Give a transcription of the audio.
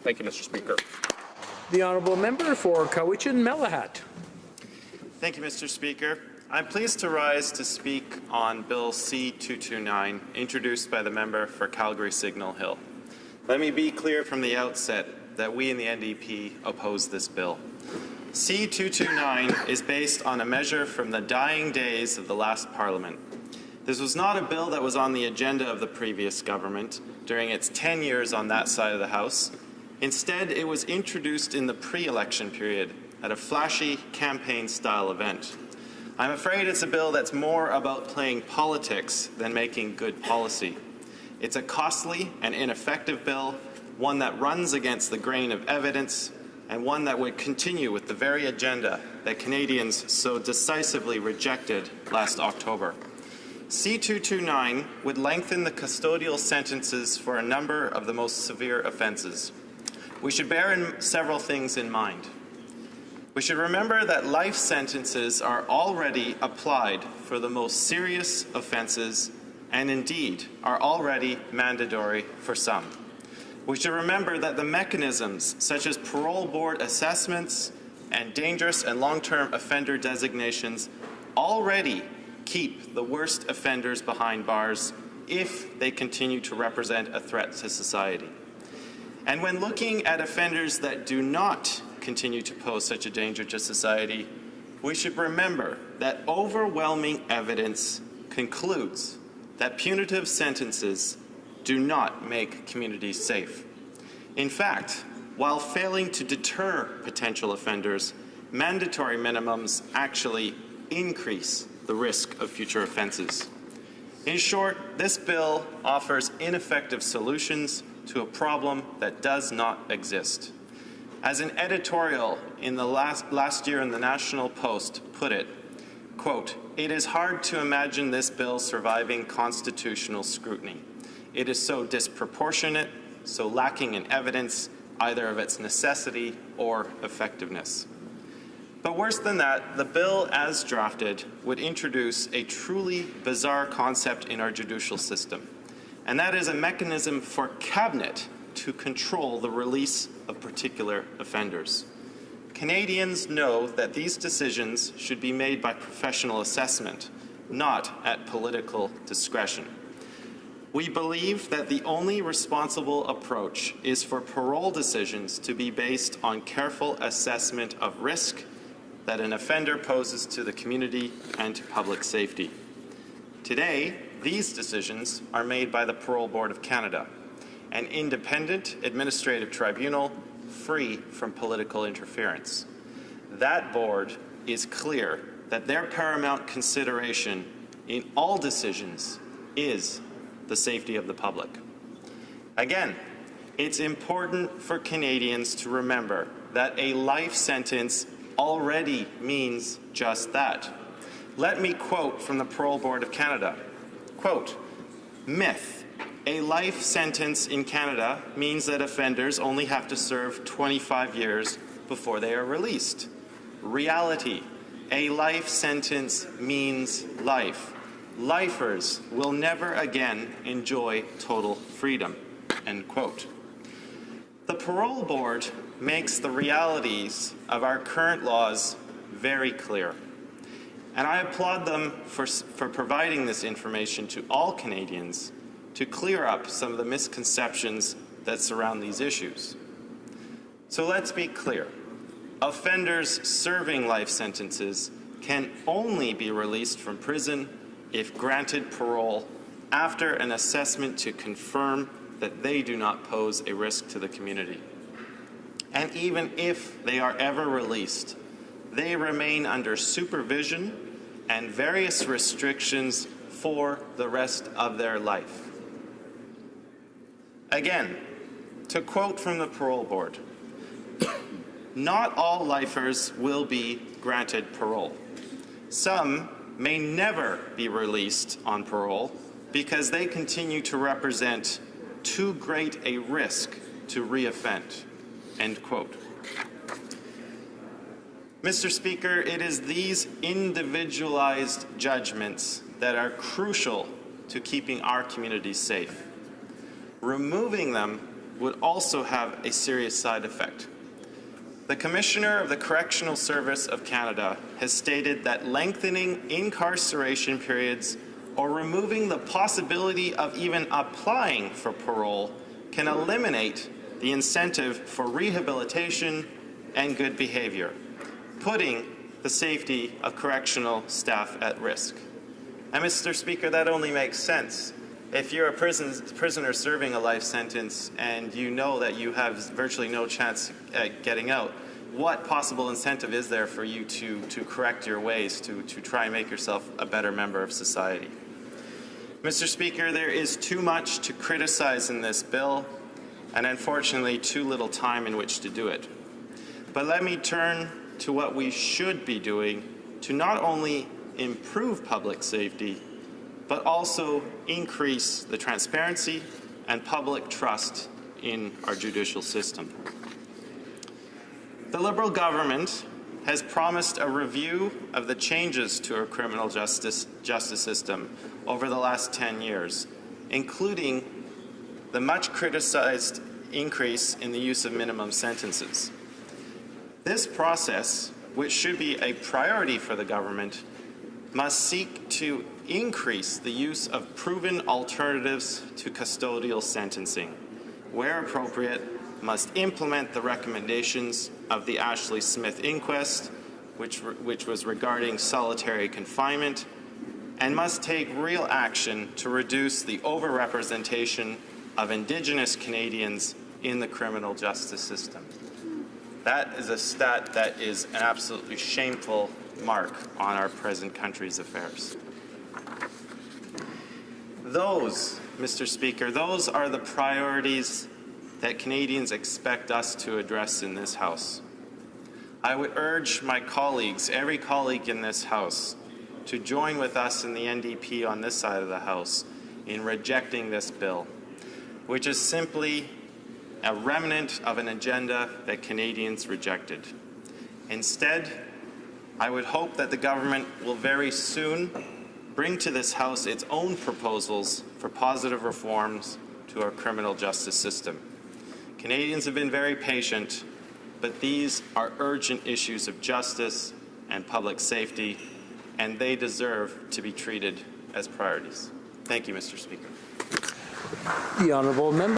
Thank you, Mr. Speaker. The honourable member for Cowichan-Malahat. Thank you, Mr. Speaker. I'm pleased to rise to speak on Bill C-229, introduced by the member for Calgary-Signal Hill. Let me be clear from the outset that we in the NDP oppose this bill. C-229 is based on a measure from the dying days of the last Parliament. This was not a bill that was on the agenda of the previous government during its 10 years on that side of the House. Instead, it was introduced in the pre-election period at a flashy campaign-style event. I'm afraid it's a bill that's more about playing politics than making good policy. It's a costly and ineffective bill, one that runs against the grain of evidence, and one that would continue with the very agenda that Canadians so decisively rejected last October. C-229 would lengthen the custodial sentences for a number of the most severe offences. We should bear several things in mind. We should remember that life sentences are already applied for the most serious offences and indeed are already mandatory for some. We should remember that the mechanisms such as parole board assessments and dangerous and long-term offender designations already keep the worst offenders behind bars if they continue to represent a threat to society. And when looking at offenders that do not continue to pose such a danger to society, we should remember that overwhelming evidence concludes that punitive sentences do not make communities safe. In fact, while failing to deter potential offenders, mandatory minimums actually increase the risk of future offences. In short, this bill offers ineffective solutions to a problem that does not exist. As an editorial in the last year in the National Post put it, quote, "It is hard to imagine this bill surviving constitutional scrutiny. It is so disproportionate, so lacking in evidence, either of its necessity or effectiveness." But worse than that, the bill as drafted would introduce a truly bizarre concept in our judicial system, and that is a mechanism for Cabinet to control the release of particular offenders. Canadians know that these decisions should be made by professional assessment, not at political discretion. We believe that the only responsible approach is for parole decisions to be based on careful assessment of risk that an offender poses to the community and to public safety. Today, these decisions are made by the Parole Board of Canada, an independent administrative tribunal free from political interference. That board is clear that their paramount consideration in all decisions is the safety of the public. Again, it's important for Canadians to remember that a life sentence already means just that. Let me quote from the Parole Board of Canada. Quote, "Myth. A life sentence in Canada means that offenders only have to serve 25 years before they are released. Reality. A life sentence means life. Lifers will never again enjoy total freedom." End quote. The Parole Board makes the realities of our current laws very clear, and I applaud them for providing this information to all Canadians to clear up some of the misconceptions that surround these issues. So let's be clear. Offenders serving life sentences can only be released from prison if granted parole after an assessment to confirm that they do not pose a risk to the community. And even if they are ever released, they remain under supervision and various restrictions for the rest of their life. Again, to quote from the Parole Board, "Not all lifers will be granted parole. Some may never be released on parole because they continue to represent too great a risk to reoffend." End quote. Mr. Speaker, it is these individualized judgments that are crucial to keeping our communities safe. Removing them would also have a serious side effect. The Commissioner of the Correctional Service of Canada has stated that lengthening incarceration periods or removing the possibility of even applying for parole can eliminate the incentive for rehabilitation and good behavior, putting the safety of correctional staff at risk. And Mr. Speaker, that only makes sense. If you're a prisoner serving a life sentence and you know that you have virtually no chance at getting out, what possible incentive is there for you to correct your ways, to try and make yourself a better member of society? Mr. Speaker, there is too much to criticize in this bill, and unfortunately too little time in which to do it. But let me turn to what we should be doing to not only improve public safety, but also increase the transparency and public trust in our judicial system. The Liberal government has promised a review of the changes to our criminal justice system over the last 10 years, including the much criticized increase in the use of minimum sentences. This process, which should be a priority for the government, must seek to increase the use of proven alternatives to custodial sentencing. Where appropriate, must implement the recommendations of the Ashley Smith inquest, which was regarding solitary confinement, and must take real action to reduce the overrepresentation of Indigenous Canadians in the criminal justice system. That is a stat that is an absolutely shameful mark on our present country's affairs. Those, Mr. Speaker, those are the priorities that Canadians expect us to address in this House. I would urge my colleagues, every colleague in this House, to join with us in the NDP on this side of the House in rejecting this bill, which is simply a remnant of an agenda that Canadians rejected. Instead, I would hope that the government will very soon bring to this House its own proposals for positive reforms to our criminal justice system. Canadians have been very patient, but these are urgent issues of justice and public safety, and they deserve to be treated as priorities. Thank you, Mr. Speaker. The honourable member.